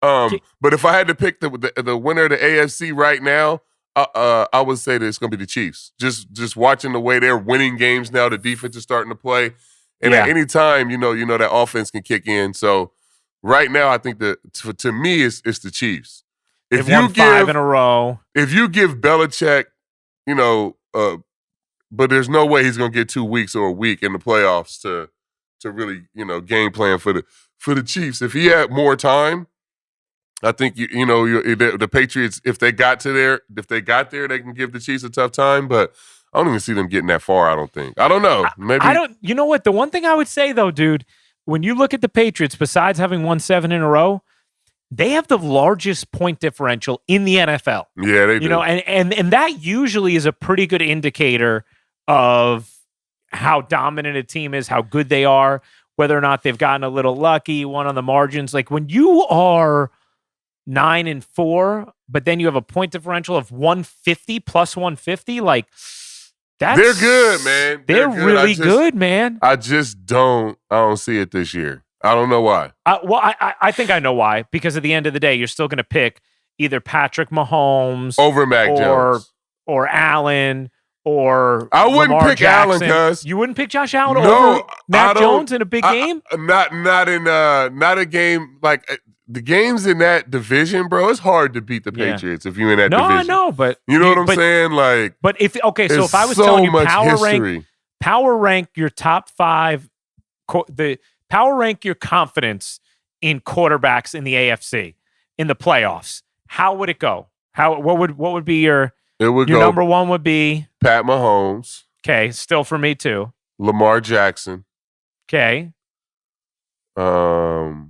But if I had to pick the winner of the AFC right now, I would say that it's going to be the Chiefs. Just watching the way they're winning games now, the defense is starting to play, and at any time, you know that offense can kick in. So right now, I think that to me, it's the Chiefs. They've won 5 in a row. If you give Belichick, but there's no way he's going to get 2 weeks or a week in the playoffs to really, game plan for the Chiefs. If he had more time, I think the Patriots, if they got there, they can give the Chiefs a tough time. But I don't even see them getting that far. I don't think. I don't know. Maybe I don't. You know what? The one thing I would say though, dude, when you look at the Patriots, besides having won 7 in a row, they have the largest point differential in the NFL. Yeah, they do. And that usually is a pretty good indicator of how dominant a team is, how good they are, whether or not they've gotten a little lucky, one on the margins. Like when you are 9-4, but then you have a point differential of 150 plus 150, like they're good, man. They're really good, man. I don't see it this year. I don't know why. I think I know why. Because at the end of the day, you're still going to pick either Patrick Mahomes over Mac Jones or Allen. Or I wouldn't Lamar pick Jackson. Allen, cuz. You wouldn't pick Josh Allen over Mac Jones in a big game? Not a game like the games in that division, bro. It's hard to beat the Patriots if you're in that division. No, I know, but you know what I'm saying? Like, but if I was telling you power rank your top 5, the power rank your confidence in quarterbacks in the AFC in the playoffs, how would it go? What would be your number 1 would be Pat Mahomes. Okay, still for me too. Lamar Jackson. Okay. Can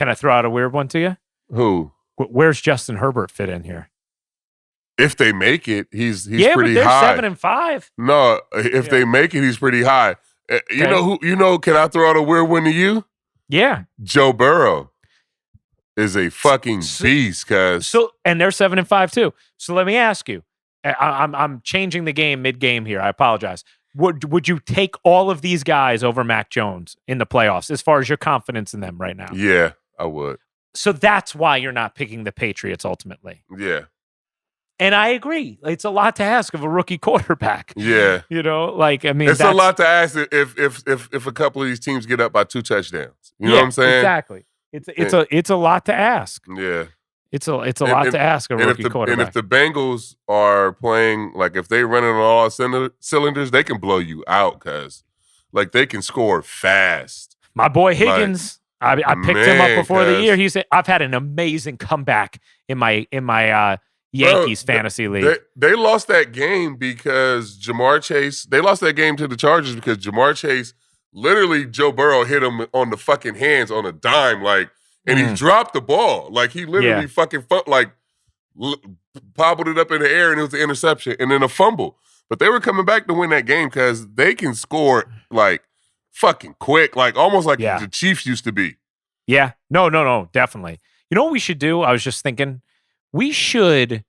I throw out a weird one to you? Who? Where's Justin Herbert fit in here? If they make it, he's pretty but they're high. 7-5. No, if they make it, he's pretty high. You know who? Can I throw out a weird one to you? Yeah. Joe Burrow is a fucking beast, cuz. And they're 7-5 too. So let me ask you. I'm changing the game mid-game here. I apologize. Would you take all of these guys over Mac Jones in the playoffs as far as your confidence in them right now? Yeah, I would. So that's why you're not picking the Patriots ultimately. Yeah. And I agree. It's a lot to ask of a rookie quarterback. Yeah. It's a lot to ask if a couple of these teams get up by 2 touchdowns. You know what I'm saying? Exactly. It's a lot to ask. Yeah. It's a lot to ask a rookie quarterback. And if the Bengals are playing, like if they running on all cylinders, they can blow you out, cuz they can score fast. My boy Higgins, I picked him up before the year. He said, "I've had an amazing comeback in my Yankees fantasy league." They lost that game because Jamar Chase. They lost that game to the Chargers because Jamar Chase, literally, Joe Burrow hit him on the fucking hands on a dime, and he dropped the ball. He literally pobbled it up in the air, and it was an interception and then a fumble. But they were coming back to win that game because they can score fucking quick, almost like the Chiefs used to be. Yeah. No, definitely. You know what we should do? I was just thinking we should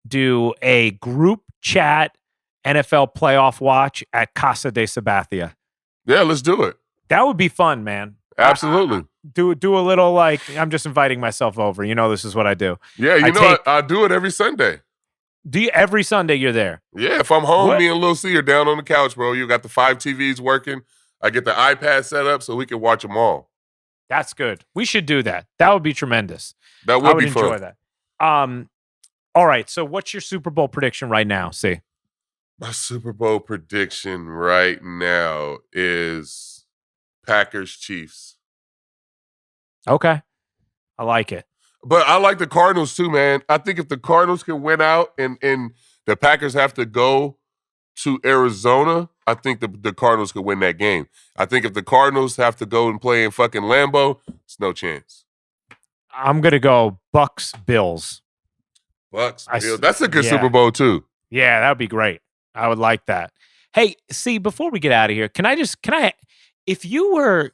do a group chat NFL playoff watch at Casa de Sabathia. Yeah, let's do it. That would be fun, man. Absolutely. Do a little I'm just inviting myself over. This is what I do. Yeah, I do it every Sunday. Do you every Sunday you're there? Yeah, if I'm home, me and Lil C are down on the couch, bro. You got the 5 TVs working. I get the iPad set up so we can watch them all. That's good. We should do that. That would be tremendous. That would be fun. I would enjoy that. All right. So what's your Super Bowl prediction right now? See. My Super Bowl prediction right now is Packers Chiefs. Okay. I like it. But I like the Cardinals too, man. I think if the Cardinals can win out and the Packers have to go to Arizona, I think the Cardinals could win that game. I think if the Cardinals have to go and play in fucking Lambeau, it's no chance. I'm going to go Bucks-Bills. Bucks-Bills. That's a good Super Bowl too. Yeah, that would be great. I would like that. Hey, see, before we get out of here, if you were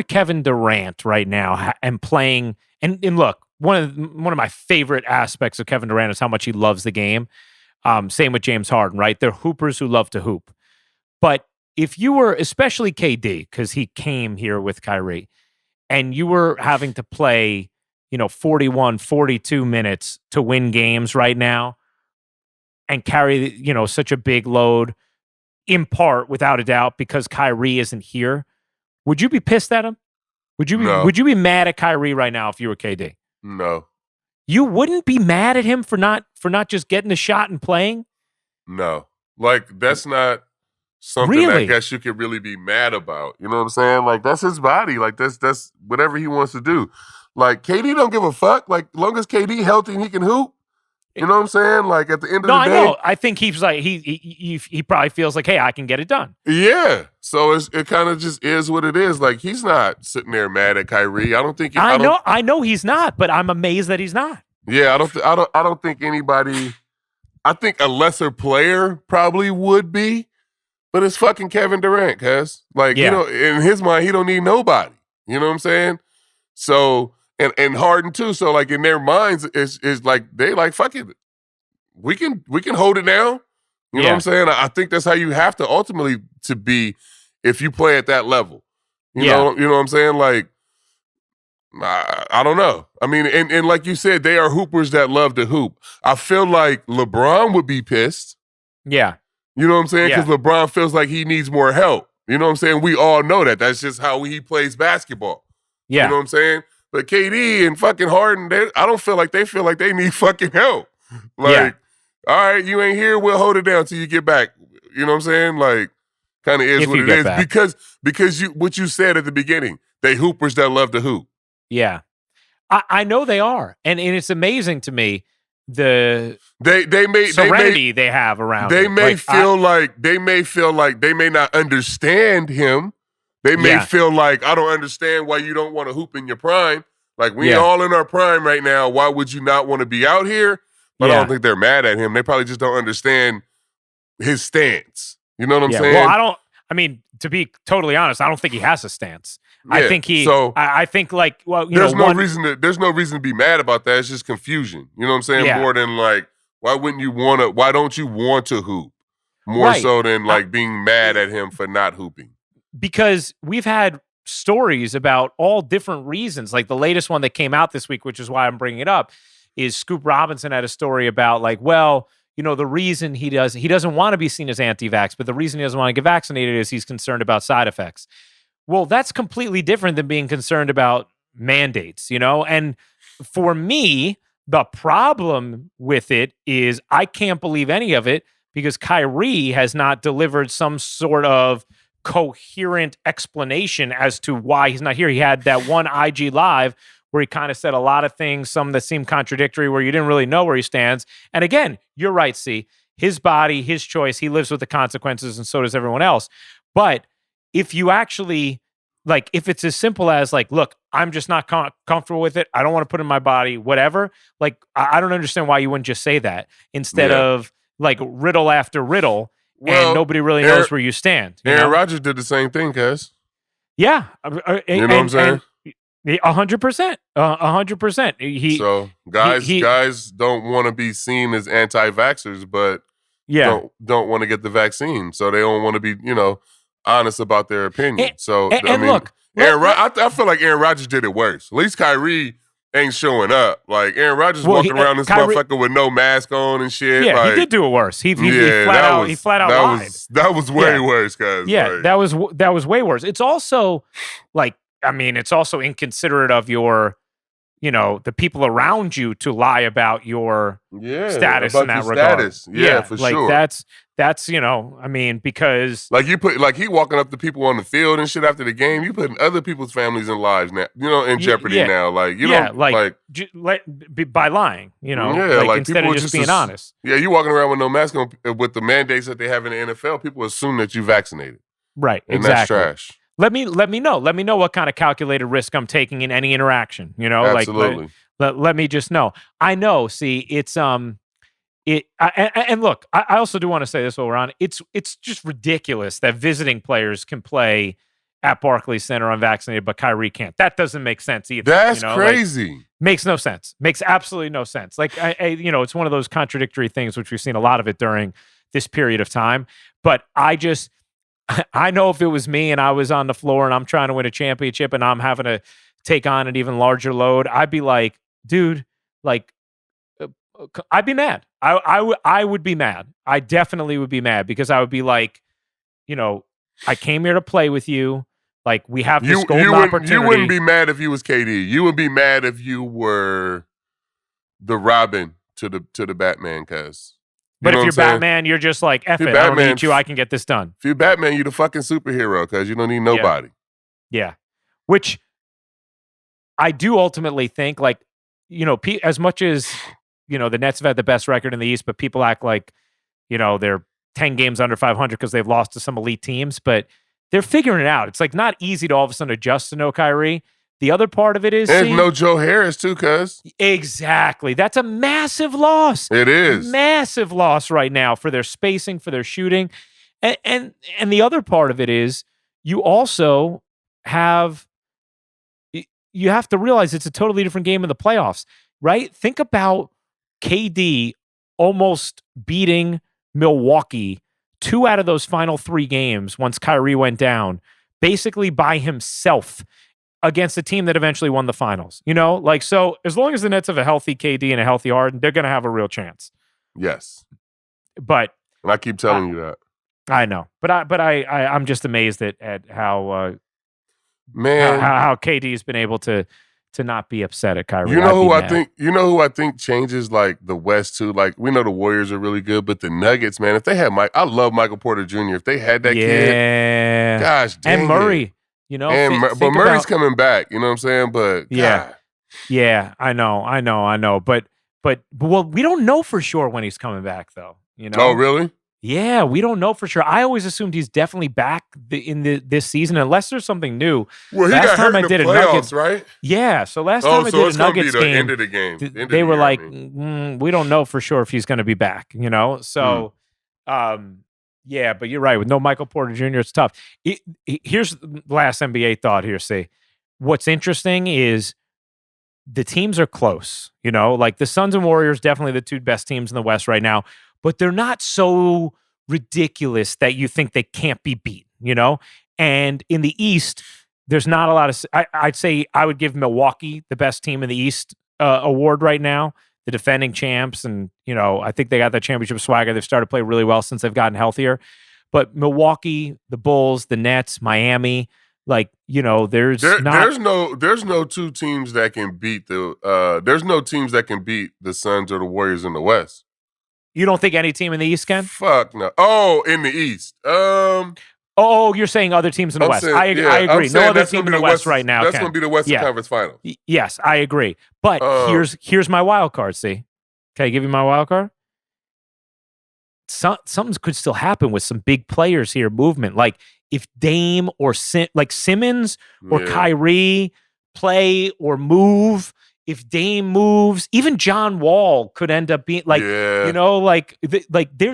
Kevin Durant right now and playing, and look, one of my favorite aspects of Kevin Durant is how much he loves the game. Same with James Harden, right? They're hoopers who love to hoop. But if you were, especially KD, because he came here with Kyrie, and you were having to play, 41, 42 minutes to win games right now and carry, such a big load, in part, without a doubt, because Kyrie isn't here, would you be pissed at him? Would you be mad at Kyrie right now if you were KD? No. You wouldn't be mad at him for not just getting a shot and playing? No. Like, that's not something that I Really? guess you could really be mad about. You know what I'm saying? Like, that's his body. Like, that's whatever he wants to do. Like, KD don't give a fuck. Like, as long as KD healthy and he can hoop, you know what I'm saying? Like, at the end of the day. No, I know. I think he's like, he probably feels like, hey, I can get it done. Yeah. So it kind of just is what it is. Like, he's not sitting there mad at Kyrie. I don't think. I know he's not, but I'm amazed that he's not. Yeah, I don't think anybody. I think a lesser player probably would be, but it's fucking Kevin Durant, cuz. Like, you know, in his mind, he don't need nobody. You know what I'm saying? So, and Harden too. So, like, in their minds, is like they like, fuck it. We can hold it down. You know what I'm saying? I think that's how you have to ultimately to be if you play at that level. You know what I'm saying? Like, I don't know. I mean, and like you said, they are hoopers that love to hoop. I feel like LeBron would be pissed. Yeah. You know what I'm saying? Because LeBron feels like he needs more help. You know what I'm saying? We all know that. That's just how he plays basketball. Yeah. You know what I'm saying? But KD and fucking Harden, I don't feel like they feel like they need fucking help. Like, all right, you ain't here, we'll hold it down till you get back. You know what I'm saying? Like, kind of is If what you it get is. back. Because what you said at the beginning, they hoopers that love to hoop. Yeah. I know they are. And it's amazing to me the serenity they have around They it. may feel like they may not understand him. They may feel like, I don't understand why you don't want to hoop in your prime. Like, we all in our prime right now. Why would you not want to be out here? But I don't think they're mad at him. They probably just don't understand his stance. You know what I'm saying? Well, to be totally honest, I don't think he has a stance. Yeah, I think I think like, well, there's no reason to be mad about that. It's just confusion. You know what I'm saying? Yeah. More than like, why don't you want to hoop? More so than like being mad at him for not hooping. Because we've had stories about all different reasons. Like the latest one that came out this week, which is why I'm bringing it up, is Scoop Robinson had a story about like, well, you know, the reason he doesn't want to be seen as anti-vax, but the reason he doesn't want to get vaccinated is he's concerned about side effects. Well, that's completely different than being concerned about mandates, you know? And for me, the problem with it is I can't believe any of it because Kyrie has not delivered some sort of coherent explanation as to why he's not here. He had that one IG Live where he kind of said a lot of things, some that seemed contradictory, where you didn't really know where he stands. And again, you're right, C. His body, his choice, he lives with the consequences, and so does everyone else. But if you actually, like, if it's as simple as, like, look, I'm just not comfortable with it, I don't want to put it in my body, whatever, like, I don't understand why you wouldn't just say that instead of, like, riddle after riddle, and nobody really knows where you stand. Aaron Rodgers did the same thing, cuz. Yeah. You know what I'm saying? 100%. 100%. So guys don't want to be seen as anti-vaxxers, but don't want to get the vaccine. So they don't want to be, honest about their opinion. Look, I feel like Aaron Rodgers did it worse. At least Kyrie ain't showing up. Like, Aaron Rodgers walking around this motherfucker with no mask on and shit. Yeah, like, he did do it worse. He flat out lied. That was way worse, guys. Yeah, like, that was way worse. It's also like, it's also inconsiderate of your, the people around you to lie about your status in that regard. For sure. That's because like you put, like, he walking up to people on the field and shit after the game. You putting other people's families and lives now, in jeopardy now. Like, by lying, instead of just being honest. Yeah, you walking around with no mask on with the mandates that they have in the NFL. People assume that you vaccinated, right? And exactly. That's trash. Let me know. Let me know what kind of calculated risk I'm taking in any interaction. Absolutely. Like let me just know. I know. See, it's and look, I also do want to say this while we're on. It's just ridiculous that visiting players can play at Barclays Center unvaccinated, but Kyrie can't. That doesn't make sense either. That's crazy. Makes no sense. Makes absolutely no sense. Like it's one of those contradictory things, which we've seen a lot of it during this period of time. But I know if it was me and I was on the floor and I'm trying to win a championship and I'm having to take on an even larger load, I'd be like, dude, like, I'd be mad. I would be mad. I definitely would be mad because I would be like, I came here to play with you. Like, we have this You golden opportunity. you wouldn't be mad if you was KD. You would be mad if you were the Robin to the Batman, cuz. But if you're Batman, you're just like, F it, I don't need you, I can get this done. If you're Batman, you're the fucking superhero, because you don't need nobody. Yeah. Which I do ultimately think, like, as much as, the Nets have had the best record in the East, but people act like, they're 10 games under 500 because they've lost to some elite teams, but they're figuring it out. It's like not easy to all of a sudden adjust to no Kyrie. The other part of it is, and no Joe Harris too, cuz. Exactly. That's a massive loss. It is. Massive loss right now for their spacing, for their shooting. And the other part of it is you also have to realize it's a totally different game in the playoffs, right? Think about KD almost beating Milwaukee 2 out of those final 3 games once Kyrie went down, basically by himself against a team that eventually won the finals. So as long as the Nets have a healthy KD and a healthy Harden, they're going to have a real chance. Yes. But and I keep telling you that. I know. But I'm just amazed at how how KD has been able to not be upset at Kyrie. You know who I think changes like the West too. Like, we know the Warriors are really good, but the Nuggets, man, if they had I love Michael Porter Jr. If they had that kid, gosh dang and Murray, but Murray's coming back. You know what I'm saying? But yeah, I know. But we don't know for sure when he's coming back, though. Oh, really? Yeah, we don't know for sure. I always assumed he's definitely back in this season, unless there's something new. Well, he got hurt in the playoffs, right? Yeah, so last time I did a Nuggets game, end of the game. They were like, we don't know for sure if he's going to be back, So, yeah, but you're right. With no Michael Porter Jr., it's tough. Here's the last NBA thought here, see. What's interesting is the teams are close, like the Suns and Warriors, definitely the 2 best teams in the West right now. But they're not so ridiculous that you think they can't be beat, And in the East, there's not a lot of. I'd say I would give Milwaukee the best team in the East award right now, the defending champs, and I think they got that championship swagger. They've started to play really well since they've gotten healthier. But Milwaukee, the Bulls, the Nets, Miami, there's no 2 teams that can beat there's no teams that can beat the Suns or the Warriors in the West. You don't think any team in the East can? Fuck no. Oh, in the East. Oh, you're saying other teams in the West. I agree. No other team in the West right now. That's going to be the Western Conference Finals. Yes, I agree. But here's my wild card. See, can I give you my wild card? Something could still happen with some big players here. Movement, like if Dame or Simmons or Kyrie play or move. If Dame moves, even John Wall could end up being there's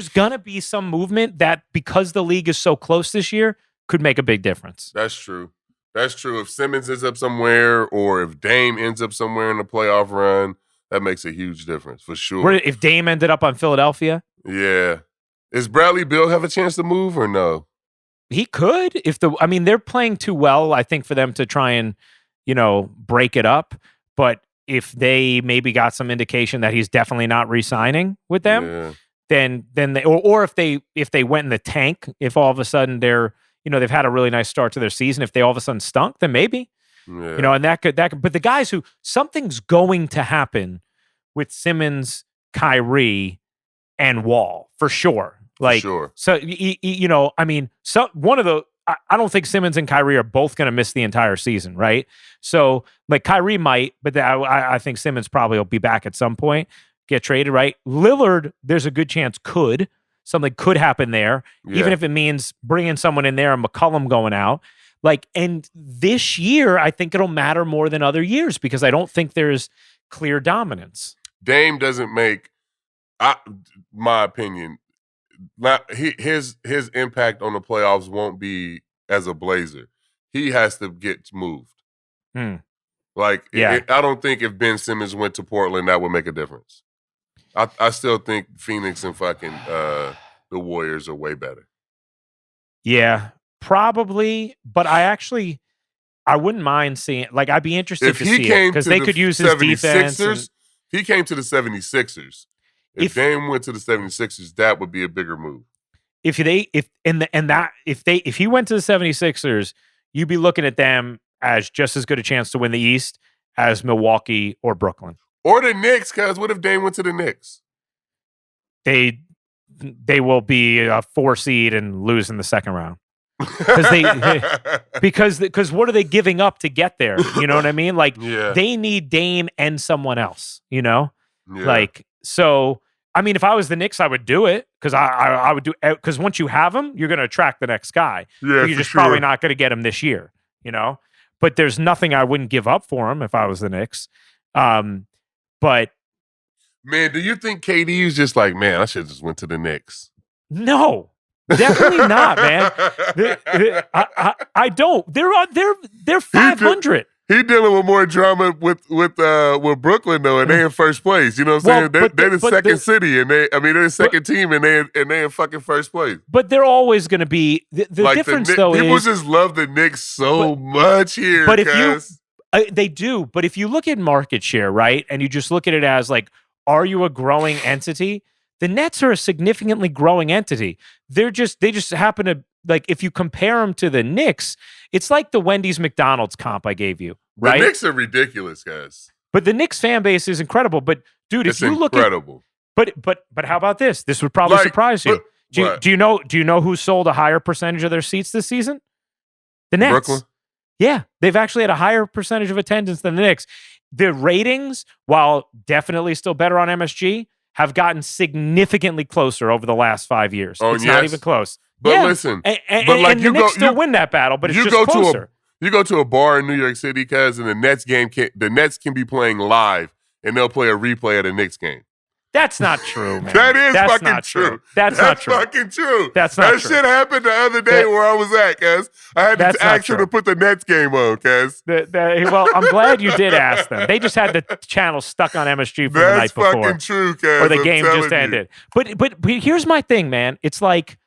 gonna be some movement that, because the league is so close this year, could make a big difference. That's true. If Simmons ends up somewhere, or if Dame ends up somewhere in the playoff run, that makes a huge difference for sure. If Dame ended up on Philadelphia, is Bradley Beal have a chance to move or no? He could. They're playing too well, I think, for them to try and break it up, but if they maybe got some indication that he's definitely not re-signing with them, then they, or if they went in the tank, if all of a sudden they're, they've had a really nice start to their season, if they all of a sudden stunk, then maybe, and that could, but the guys who, something's going to happen with Simmons, Kyrie, and Wall for sure. So, one of the, I don't think Simmons and Kyrie are both going to miss the entire season, right? So, Kyrie might, but I think Simmons probably will be back at some point, get traded, right? Lillard, there's a good chance something could happen there, even if it means bringing someone in there and McCollum going out. And this year, I think it'll matter more than other years because I don't think there's clear dominance. Dame doesn't make, my opinion, his impact on the playoffs won't be as a Blazer. He has to get moved. I don't think if Ben Simmons went to Portland, that would make a difference. I still think Phoenix and fucking the Warriors are way better. Yeah, probably. But I wouldn't mind seeing. I'd be interested to see it because they could use his defense. He came to the 76ers. If Dame went to the 76ers, that would be a bigger move. If he went to the 76ers, you'd be looking at them as just as good a chance to win the East as Milwaukee or Brooklyn. Or the Knicks, because what if Dame went to the Knicks? They will be a 4 seed and lose in the second round. Because what are they giving up to get there? You know what I mean? Like they need Dame and someone else, you know? Yeah. Like, so I mean, if I was the Knicks, I would do it because I would do, because once you have him, you're going to attract the next guy. Yeah, you're just probably not going to get him this year, you know? But there's nothing I wouldn't give up for him if I was the Knicks. But man, do you think KD is just like, man, I should have just went to the Knicks? No. Definitely not, man. I don't. They're 500. He dealing with more drama with Brooklyn though, and they in first place. You know what I'm saying? They're the second city, and they're the second team, and they in fucking first place. But they're always going to be the like difference though. People is, just love the Knicks so much here. But if they do. But if you look at market share, right, and you just look at it as like, are you a growing entity? The Nets are a significantly growing entity. They just happen to, like, if you compare them to the Knicks, it's like the Wendy's McDonald's comp I gave you, right? The Knicks are ridiculous, guys. But the Knicks fan base is incredible. But dude, if you look at, but how about this? This would probably surprise you. Do you know who sold a higher percentage of their seats this season? The Nets. Brooklyn. Yeah, they've actually had a higher percentage of attendance than the Knicks. The ratings, while definitely still better on MSG, have gotten significantly closer over the last 5 years. It's not even close. But listen, and the Knicks still win that battle, but it's just closer. You go to a bar in New York City, cuz, and the Nets can be playing live, and they'll play a replay of the Knicks game. That's not true, man. That's fucking true. That's not true. Fucking true. That's not true. That shit happened the other day where I was at, cuz. I had to ask them to put the Nets game on, cuz. Well, I'm glad you did ask them. They just had the channel stuck on MSG for the night before. That's fucking true, cuz. Or the game just ended. But here's my thing, man. It's like,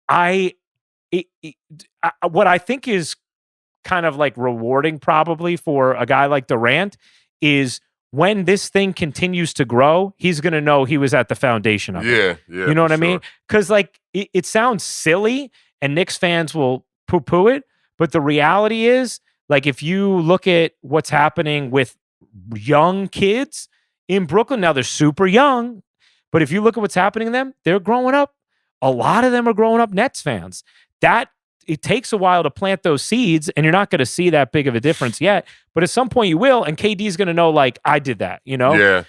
what I think is kind of like rewarding probably for a guy like Durant is when this thing continues to grow, he's going to know he was at the foundation of it. Yeah. You know what I mean? Because like it sounds silly and Knicks fans will poo-poo it, but the reality is, like, if you look at what's happening with young kids in Brooklyn, now they're super young, but if you look at what's happening to them, they're growing up. A lot of them are growing up Nets fans. It takes a while to plant those seeds, and you're not going to see that big of a difference yet. But at some point you will, and KD's going to know, like, I did that, you know? Yeah.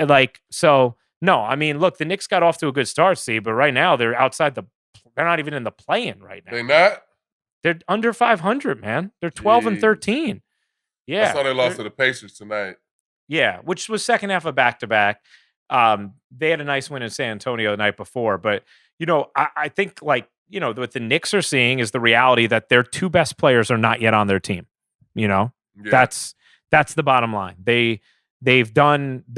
Like, so, no, I mean, look, the Knicks got off to a good start, but right now they're they're not even in the play-in right now. They're not? They're under 500, man. They're 12 and 13. Yeah. I saw they lost to the Pacers tonight. Yeah, which was second half of back-to-back. They had a nice win in San Antonio the night before, but, you know, I think, like, you know, what the Knicks are seeing is the reality that their two best players are not yet on their team. You know, that's the bottom line. They're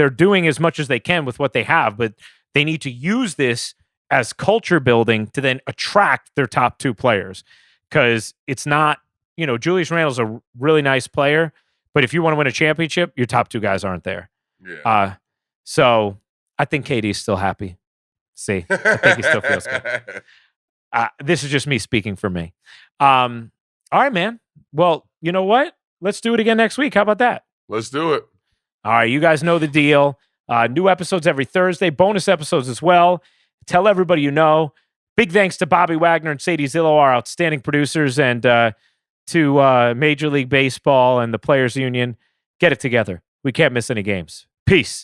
doing as much as they can with what they have, but they need to use this as culture building to then attract their top two players. Because it's not, you know, Julius Randle's a really nice player, but if you want to win a championship, your top two guys aren't there. Yeah. So I think KD's still happy. I think he still feels good. This is just me speaking for me. All right, man. Well, you know what? Let's do it again next week. How about that? Let's do it. All right. You guys know the deal. New episodes every Thursday, bonus episodes as well. Tell everybody you know. Big thanks to Bobby Wagner and Sadie Zillow, our outstanding producers, and to Major League Baseball and the Players Union. Get it together. We can't miss any games. Peace.